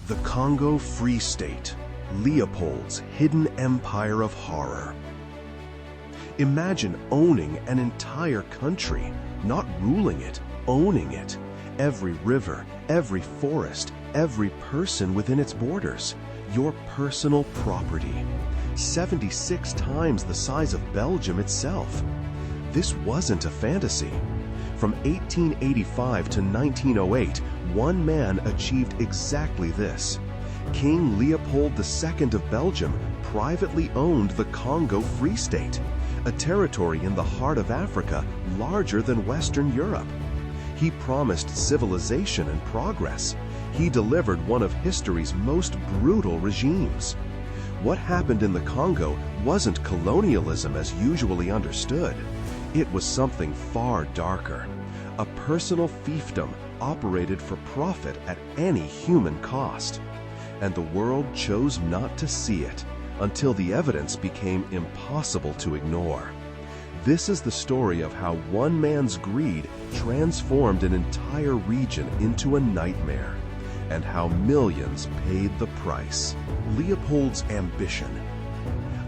The Congo Free State, Leopold's hidden empire of horror. Imagine owning an entire country, not ruling it, owning it. Every river, every forest, every person within its borders, your personal property. 76 times the size of Belgium itself. This wasn't a fantasy. From 1885 to 1908, one man achieved exactly this. King Leopold II of Belgium privately owned the Congo Free State, a territory in the heart of Africa larger than Western Europe. He promised civilization and progress. He delivered one of history's most brutal regimes. What happened in the Congo wasn't colonialism as usually understood. It was something far darker. A personal fiefdom operated for profit at any human cost. And the world chose not to see it until the evidence became impossible to ignore. This is the story of how one man's greed transformed an entire region into a nightmare, and how millions paid the price. Leopold's ambition.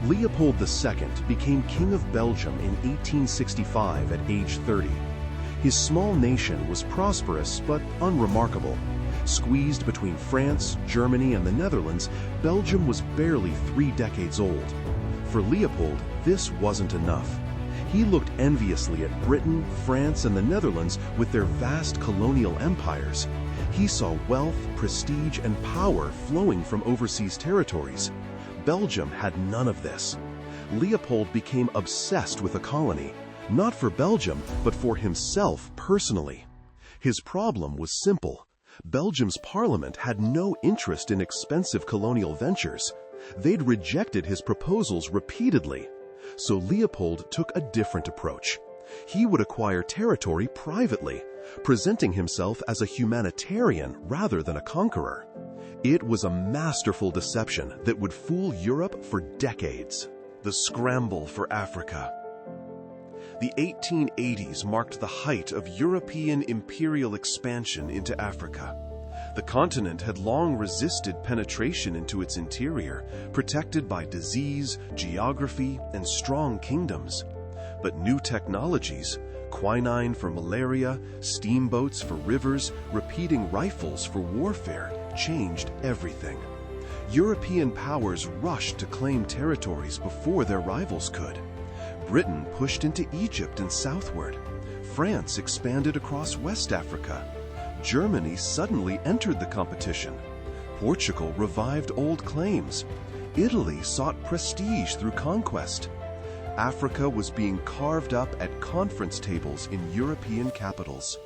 Leopold II became King of Belgium in 1865 at age 30. His small nation was prosperous but unremarkable. Squeezed between France, Germany, and the Netherlands, Belgium was barely 3 decades old. For Leopold, this wasn't enough. He looked enviously at Britain, France, and the Netherlands with their vast colonial empires. He saw wealth, prestige, and power flowing from overseas territories. Belgium had none of this. Leopold became obsessed with a colony, not for Belgium, but for himself personally. His problem was simple. Belgium's parliament had no interest in expensive colonial ventures. They'd rejected his proposals repeatedly. So Leopold took a different approach. He would acquire territory privately, presenting himself as a humanitarian rather than a conqueror. It was a masterful deception that would fool Europe for decades. The scramble for Africa. The 1880s marked the height of European imperial expansion into Africa. The continent had long resisted penetration into its interior, protected by disease, geography, and strong kingdoms. But new technologies, quinine for malaria, steamboats for rivers, repeating rifles for warfare, changed everything. European powers rushed to claim territories before their rivals could. Britain pushed into Egypt and southward. France expanded across West Africa. Germany suddenly entered the competition. Portugal revived old claims. Italy sought prestige through conquest. Africa was being carved up at conference tables in European capitals.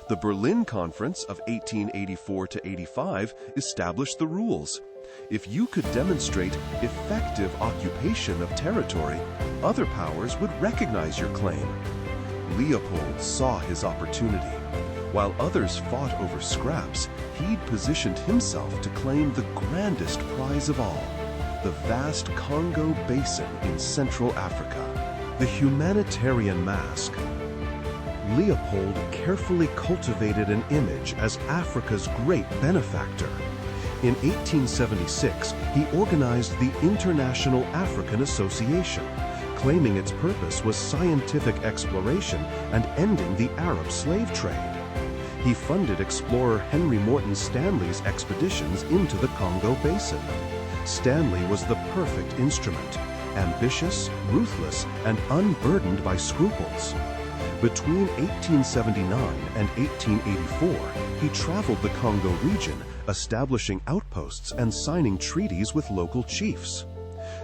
The Berlin Conference of 1884 to 85 established the rules. If you could demonstrate effective occupation of territory, other powers would recognize your claim. Leopold saw his opportunity. While others fought over scraps, he'd positioned himself to claim the grandest prize of all, the vast Congo Basin in Central Africa. The humanitarian mask. Leopold carefully cultivated an image as Africa's great benefactor. In 1876, he organized the International African Association, claiming its purpose was scientific exploration and ending the Arab slave trade. He funded explorer Henry Morton Stanley's expeditions into the Congo Basin. Stanley was the perfect instrument, ambitious, ruthless, and unburdened by scruples. Between 1879 and 1884, he traveled the Congo region, establishing outposts and signing treaties with local chiefs.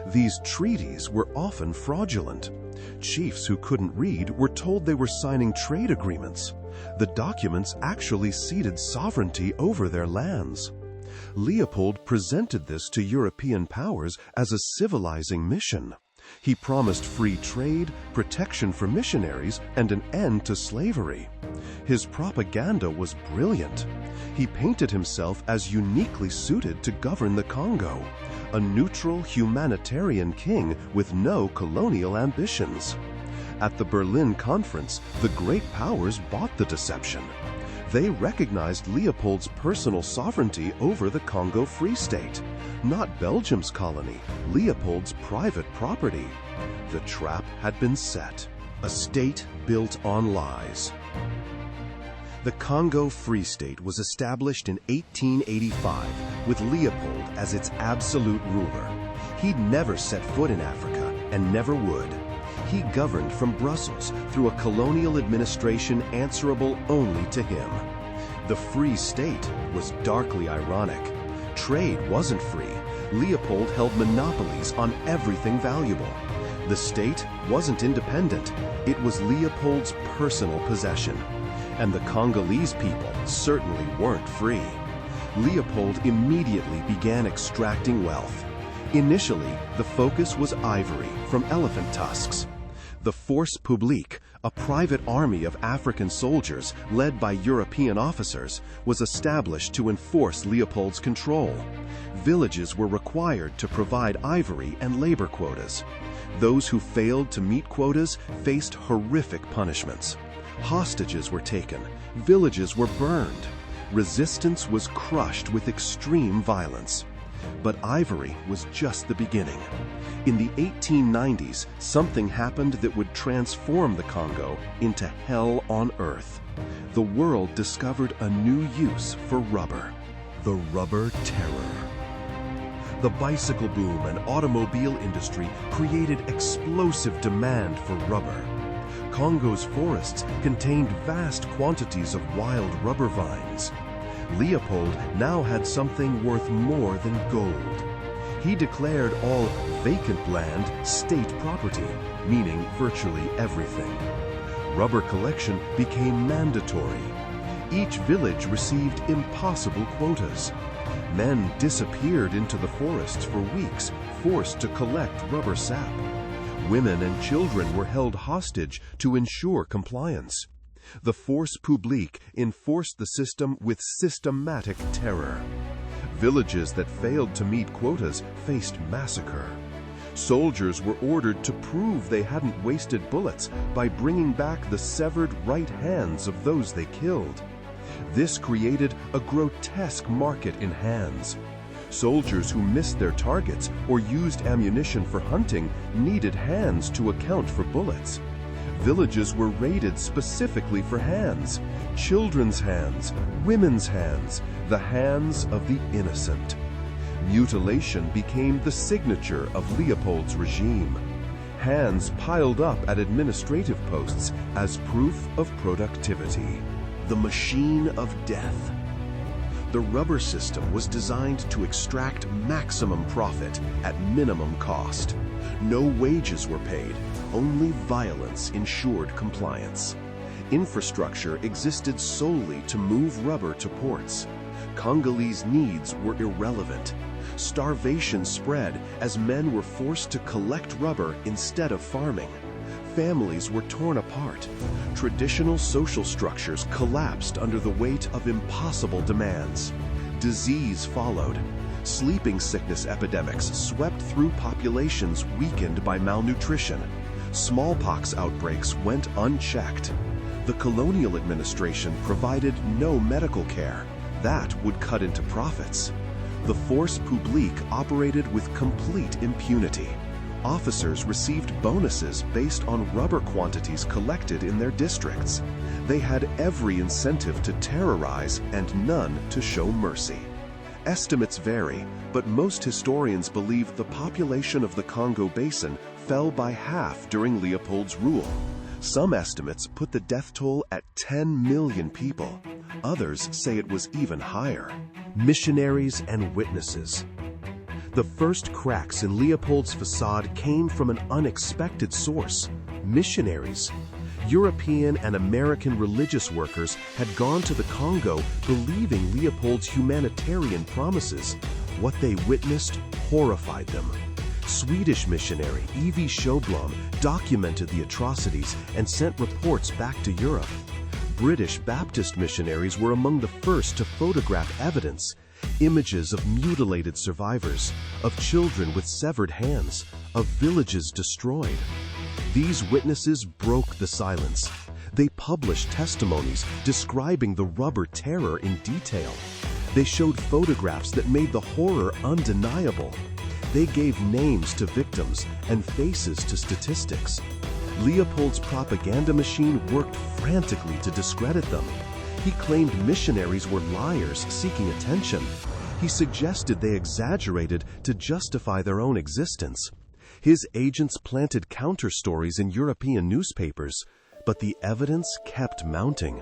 These treaties were often fraudulent. Chiefs who couldn't read were told they were signing trade agreements. The documents actually ceded sovereignty over their lands. Leopold presented this to European powers as a civilizing mission. He promised free trade, protection for missionaries, and an end to slavery. His propaganda was brilliant. He painted himself as uniquely suited to govern the Congo, a neutral humanitarian king with no colonial ambitions. At the Berlin Conference, the great powers bought the deception. They recognized Leopold's personal sovereignty over the Congo Free State, not Belgium's colony, Leopold's private property. The trap had been set. A state built on lies. The Congo Free State was established in 1885 with Leopold as its absolute ruler. He'd never set foot in Africa and never would. He governed from Brussels through a colonial administration answerable only to him. The Free State was darkly ironic. Trade wasn't free. Leopold held monopolies on everything valuable. The state wasn't independent. It was Leopold's personal possession. And the Congolese people certainly weren't free. Leopold immediately began extracting wealth. Initially, the focus was ivory from elephant tusks. The Force Publique, a private army of African soldiers led by European officers, was established to enforce Leopold's control. Villages were required to provide ivory and labor quotas. Those who failed to meet quotas faced horrific punishments. Hostages were taken, villages were burned. Resistance was crushed with extreme violence. But ivory was just the beginning. In the 1890s, something happened that would transform the Congo into hell on earth. The world discovered a new use for rubber. The rubber terror. The bicycle boom and automobile industry created explosive demand for rubber. Congo's forests contained vast quantities of wild rubber vines. Leopold now had something worth more than gold. He declared all vacant land state property, meaning virtually everything. Rubber collection became mandatory. Each village received impossible quotas. Men disappeared into the forests for weeks, forced to collect rubber sap. Women and children were held hostage to ensure compliance. The Force Publique enforced the system with systematic terror. Villages that failed to meet quotas faced massacre. Soldiers were ordered to prove they hadn't wasted bullets by bringing back the severed right hands of those they killed. This created a grotesque market in hands. Soldiers who missed their targets or used ammunition for hunting needed hands to account for bullets. Villages were raided specifically for hands, children's hands, women's hands, the hands of the innocent. Mutilation became the signature of Leopold's regime. Hands piled up at administrative posts as proof of productivity. The machine of death. The rubber system was designed to extract maximum profit at minimum cost. No wages were paid, only violence ensured compliance. Infrastructure existed solely to move rubber to ports. Congolese needs were irrelevant. Starvation spread as men were forced to collect rubber instead of farming. Families were torn apart. Traditional social structures collapsed under the weight of impossible demands. Disease followed. Sleeping sickness epidemics swept through populations weakened by malnutrition. Smallpox outbreaks went unchecked. The colonial administration provided no medical care. That would cut into profits. The Force Publique operated with complete impunity. Officers received bonuses based on rubber quantities collected in their districts. They had every incentive to terrorize and none to show mercy. Estimates vary, but most historians believe the population of the Congo Basin fell by half during Leopold's rule. Some estimates put the death toll at 10 million people. Others say it was even higher. Missionaries and witnesses. The first cracks in Leopold's facade came from an unexpected source: missionaries. European and American religious workers had gone to the Congo believing Leopold's humanitarian promises. What they witnessed horrified them. Swedish missionary E.V. Sjöblom documented the atrocities and sent reports back to Europe. British Baptist missionaries were among the first to photograph evidence. Images of mutilated survivors, of children with severed hands, of villages destroyed. These witnesses broke the silence. They published testimonies describing the rubber terror in detail. They showed photographs that made the horror undeniable. They gave names to victims and faces to statistics. Leopold's propaganda machine worked frantically to discredit them. He claimed missionaries were liars seeking attention. He suggested they exaggerated to justify their own existence. His agents planted counter-stories in European newspapers, but the evidence kept mounting.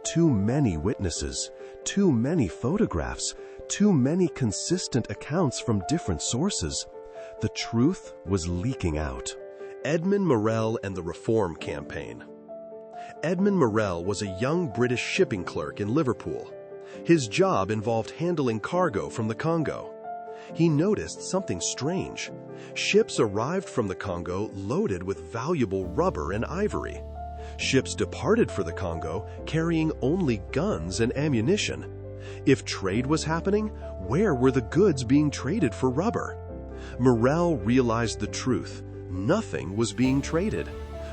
Too many witnesses, too many photographs, too many consistent accounts from different sources. The truth was leaking out. Edmund Morel and the Reform Campaign. Edmund Morel was a young British shipping clerk in Liverpool. His job involved handling cargo from the Congo. He noticed something strange. Ships arrived from the Congo loaded with valuable rubber and ivory. Ships departed for the Congo carrying only guns and ammunition. If trade was happening, where were the goods being traded for rubber? Morel realized the truth. Nothing was being traded.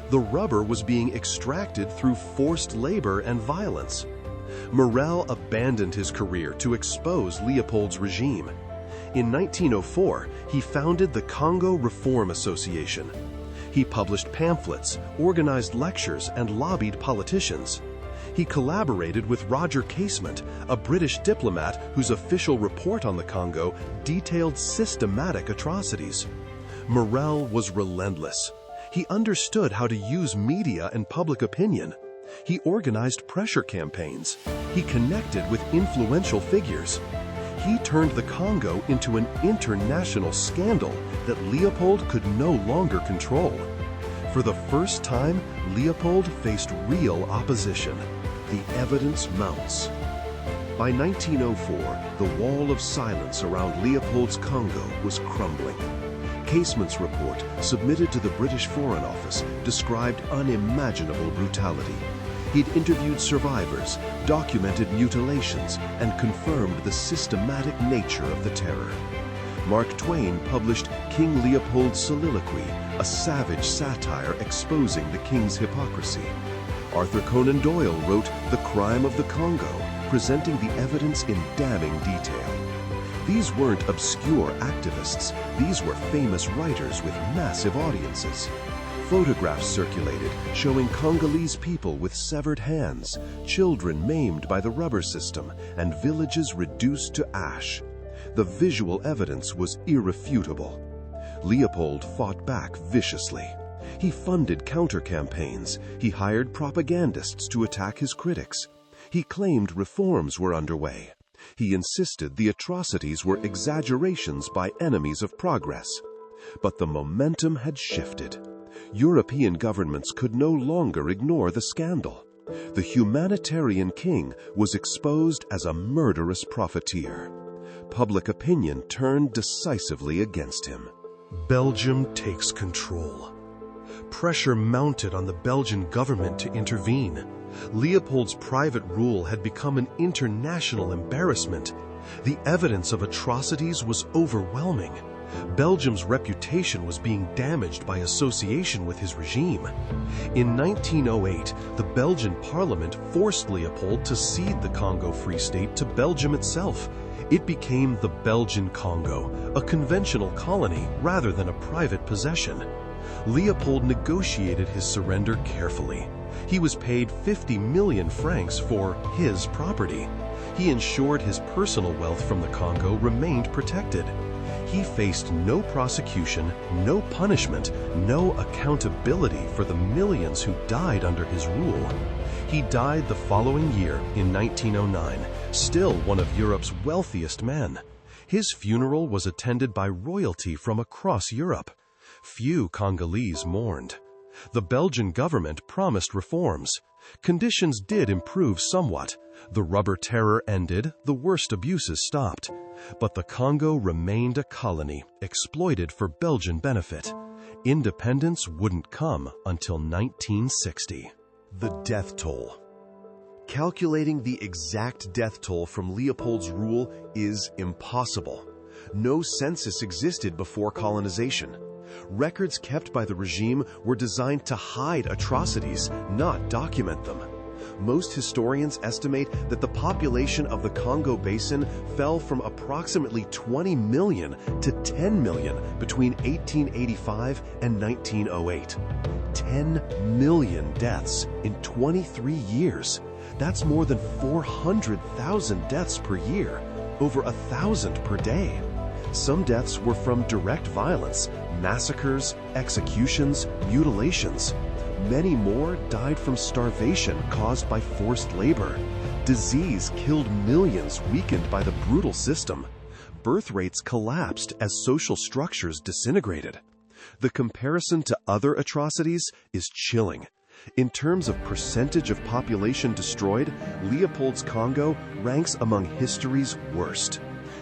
The rubber was being extracted through forced labor and violence. Morel abandoned his career to expose Leopold's regime. In 1904, he founded the Congo Reform Association. He published pamphlets, organized lectures, and lobbied politicians. He collaborated with Roger Casement, a British diplomat whose official report on the Congo detailed systematic atrocities. Morel was relentless. He understood how to use media and public opinion. He organized pressure campaigns. He connected with influential figures. He turned the Congo into an international scandal that Leopold could no longer control. For the first time, Leopold faced real opposition. The evidence mounts. By 1904, the wall of silence around Leopold's Congo was crumbling. Casement's report, submitted to the British Foreign Office, described unimaginable brutality. He'd interviewed survivors, documented mutilations, and confirmed the systematic nature of the terror. Mark Twain published King Leopold's Soliloquy, a savage satire exposing the king's hypocrisy. Arthur Conan Doyle wrote The Crime of the Congo, presenting the evidence in damning detail. These weren't obscure activists. These were famous writers with massive audiences. Photographs circulated showing Congolese people with severed hands, children maimed by the rubber system, and villages reduced to ash. The visual evidence was irrefutable. Leopold fought back viciously. He funded counter-campaigns. He hired propagandists to attack his critics. He claimed reforms were underway. He insisted the atrocities were exaggerations by enemies of progress. But the momentum had shifted. European governments could no longer ignore the scandal. The humanitarian king was exposed as a murderous profiteer. Public opinion turned decisively against him. Belgium takes control. Pressure mounted on the Belgian government to intervene. Leopold's private rule had become an international embarrassment. The evidence of atrocities was overwhelming. Belgium's reputation was being damaged by association with his regime. In 1908, the Belgian parliament forced Leopold to cede the Congo Free State to Belgium itself. It became the Belgian Congo, a conventional colony rather than a private possession. Leopold negotiated his surrender carefully. He was paid 50 million francs for his property. He ensured his personal wealth from the Congo remained protected. He faced no prosecution, no punishment, no accountability for the millions who died under his rule. He died the following year in 1909, still one of Europe's wealthiest men. His funeral was attended by royalty from across Europe. Few Congolese mourned. The Belgian government promised reforms. Conditions did improve somewhat. The rubber terror ended, the worst abuses stopped. But the Congo remained a colony, exploited for Belgian benefit. Independence wouldn't come until 1960. The death toll. Calculating the exact death toll from Leopold's rule is impossible. No census existed before colonization. Records kept by the regime were designed to hide atrocities, not document them. Most historians estimate that the population of the Congo Basin fell from approximately 20 million to 10 million between 1885 and 1908. 10 million deaths in 23 years. That's more than 400,000 deaths per year, over 1,000 per day. Some deaths were from direct violence, massacres, executions, mutilations. Many more died from starvation caused by forced labor. Disease killed millions weakened by the brutal system. Birth rates collapsed as social structures disintegrated. The comparison to other atrocities is chilling. In terms of percentage of population destroyed, Leopold's Congo ranks among history's worst.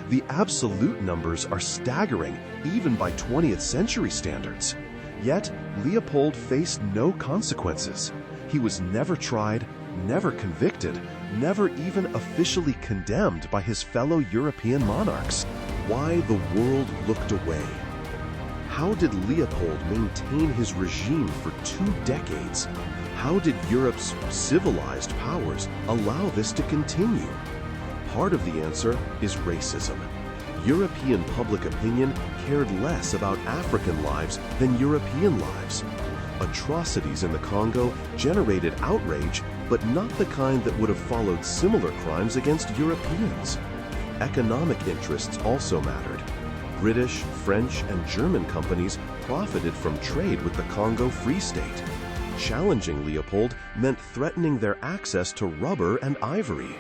The absolute numbers are staggering, even by 20th century standards. Yet, Leopold faced no consequences. He was never tried, never convicted, never even officially condemned by his fellow European monarchs. Why the world looked away? How did Leopold maintain his regime for 2 decades? How did Europe's civilized powers allow this to continue? Part of the answer is racism. European public opinion cared less about African lives than European lives. Atrocities in the Congo generated outrage, but not the kind that would have followed similar crimes against Europeans. Economic interests also mattered. British, French, and German companies profited from trade with the Congo Free State. Challenging Leopold meant threatening their access to rubber and ivory.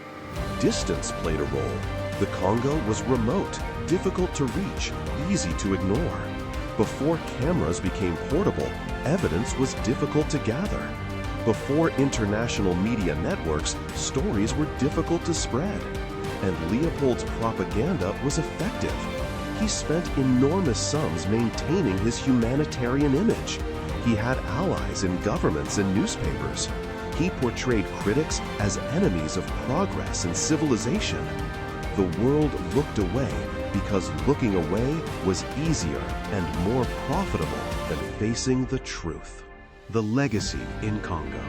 Distance played a role. The Congo was remote, difficult to reach, easy to ignore. Before cameras became portable, evidence was difficult to gather. Before international media networks, stories were difficult to spread. And Leopold's propaganda was effective. He spent enormous sums maintaining his humanitarian image. He had allies in governments and newspapers. He portrayed critics as enemies of progress and civilization. The world looked away because looking away was easier and more profitable than facing the truth. The legacy in Congo.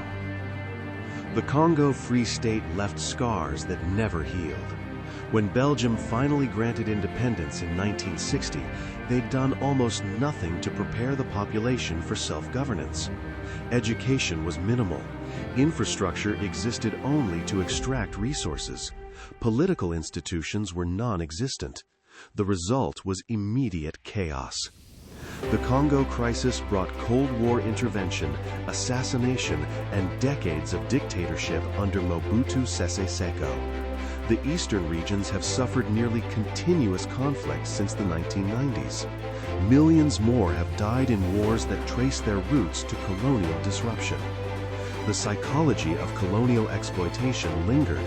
The Congo Free State left scars that never healed. When Belgium finally granted independence in 1960, they'd done almost nothing to prepare the population for self-governance. Education was minimal. Infrastructure existed only to extract resources. Political institutions were non-existent. The result was immediate chaos. The Congo crisis brought Cold War intervention, assassination, and decades of dictatorship under Mobutu Sese Seko. The eastern regions have suffered nearly continuous conflict since the 1990s. Millions more have died in wars that trace their roots to colonial disruption. The psychology of colonial exploitation lingered.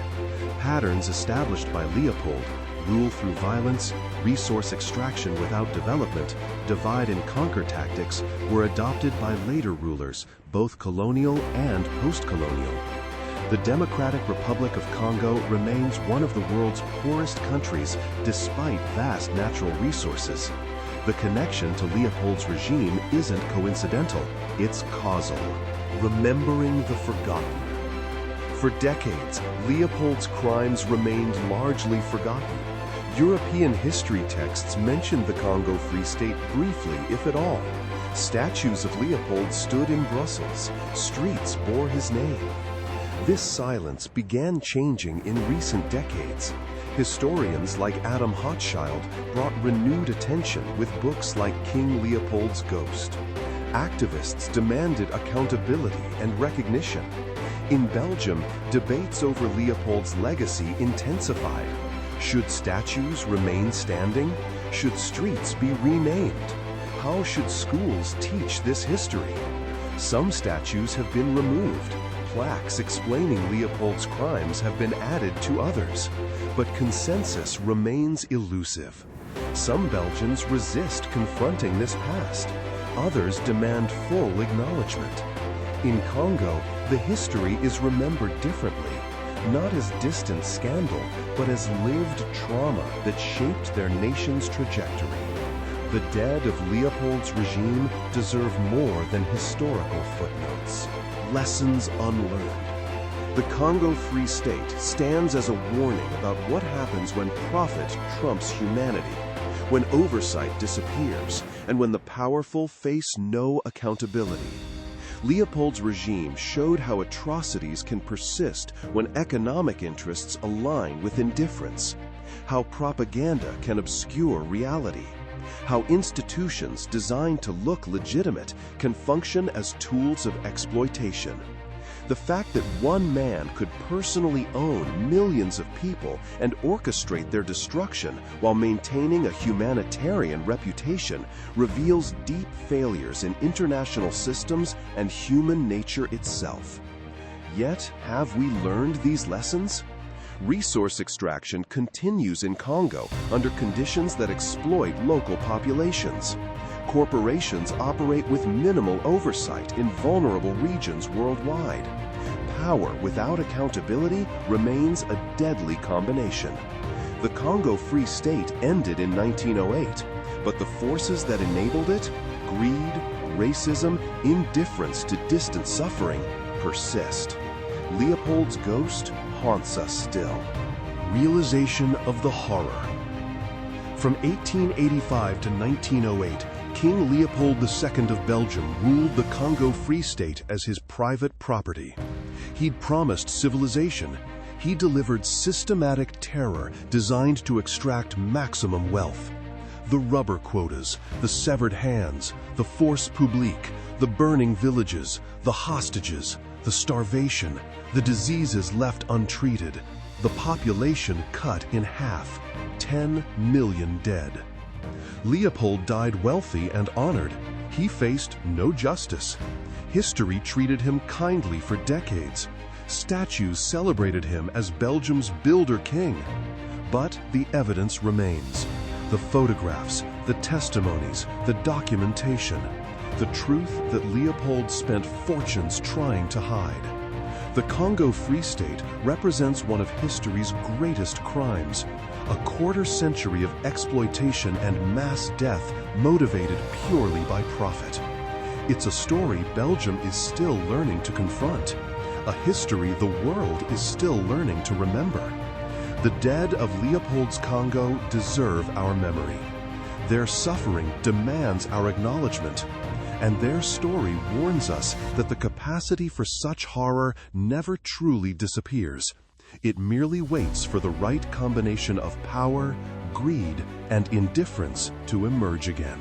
Patterns established by Leopold, rule through violence, resource extraction without development, divide and conquer tactics, were adopted by later rulers, both colonial and post-colonial. The Democratic Republic of Congo remains one of the world's poorest countries despite vast natural resources. The connection to Leopold's regime isn't coincidental, it's causal. Remembering the forgotten. For decades, Leopold's crimes remained largely forgotten. European history texts mentioned the Congo Free State briefly, if at all. Statues of Leopold stood in Brussels. Streets bore his name. This silence began changing in recent decades. Historians like Adam Hochschild brought renewed attention with books like King Leopold's Ghost. Activists demanded accountability and recognition. In Belgium, debates over Leopold's legacy intensified. Should statues remain standing? Should streets be renamed? How should schools teach this history? Some statues have been removed. Plaques explaining Leopold's crimes have been added to others. But consensus remains elusive. Some Belgians resist confronting this past. Others demand full acknowledgement. In Congo, the history is remembered differently, not as distant scandal, but as lived trauma that shaped their nation's trajectory. The dead of Leopold's regime deserve more than historical footnotes. Lessons unlearned. The Congo Free State stands as a warning about what happens when profit trumps humanity, when oversight disappears, and when the powerful face no accountability. Leopold's regime showed how atrocities can persist when economic interests align with indifference, how propaganda can obscure reality, how institutions designed to look legitimate can function as tools of exploitation. The fact that one man could personally own millions of people and orchestrate their destruction while maintaining a humanitarian reputation reveals deep failures in international systems and human nature itself. Yet, have we learned these lessons? Resource extraction continues in Congo under conditions that exploit local populations. Corporations operate with minimal oversight in vulnerable regions worldwide. Power without accountability remains a deadly combination. The Congo Free State ended in 1908, but the forces that enabled it, greed, racism, indifference to distant suffering, persist. Leopold's ghost haunts us still. Realization of the horror. From 1885 to 1908, King Leopold II of Belgium ruled the Congo Free State as his private property. He'd promised civilization. He delivered systematic terror designed to extract maximum wealth. The rubber quotas, the severed hands, the force publique, the burning villages, the hostages, the starvation, the diseases left untreated, the population cut in half, 10 million dead. Leopold died wealthy and honored. He faced no justice. History treated him kindly for decades. Statues celebrated him as Belgium's builder king. But the evidence remains. The photographs, the testimonies, the documentation. The truth that Leopold spent fortunes trying to hide. The Congo Free State represents one of history's greatest crimes. A quarter-century of exploitation and mass death motivated purely by profit. It's a story Belgium is still learning to confront. A history the world is still learning to remember. The dead of Leopold's Congo deserve our memory. Their suffering demands our acknowledgement. And their story warns us that the capacity for such horror never truly disappears. It merely waits for the right combination of power, greed, and indifference to emerge again.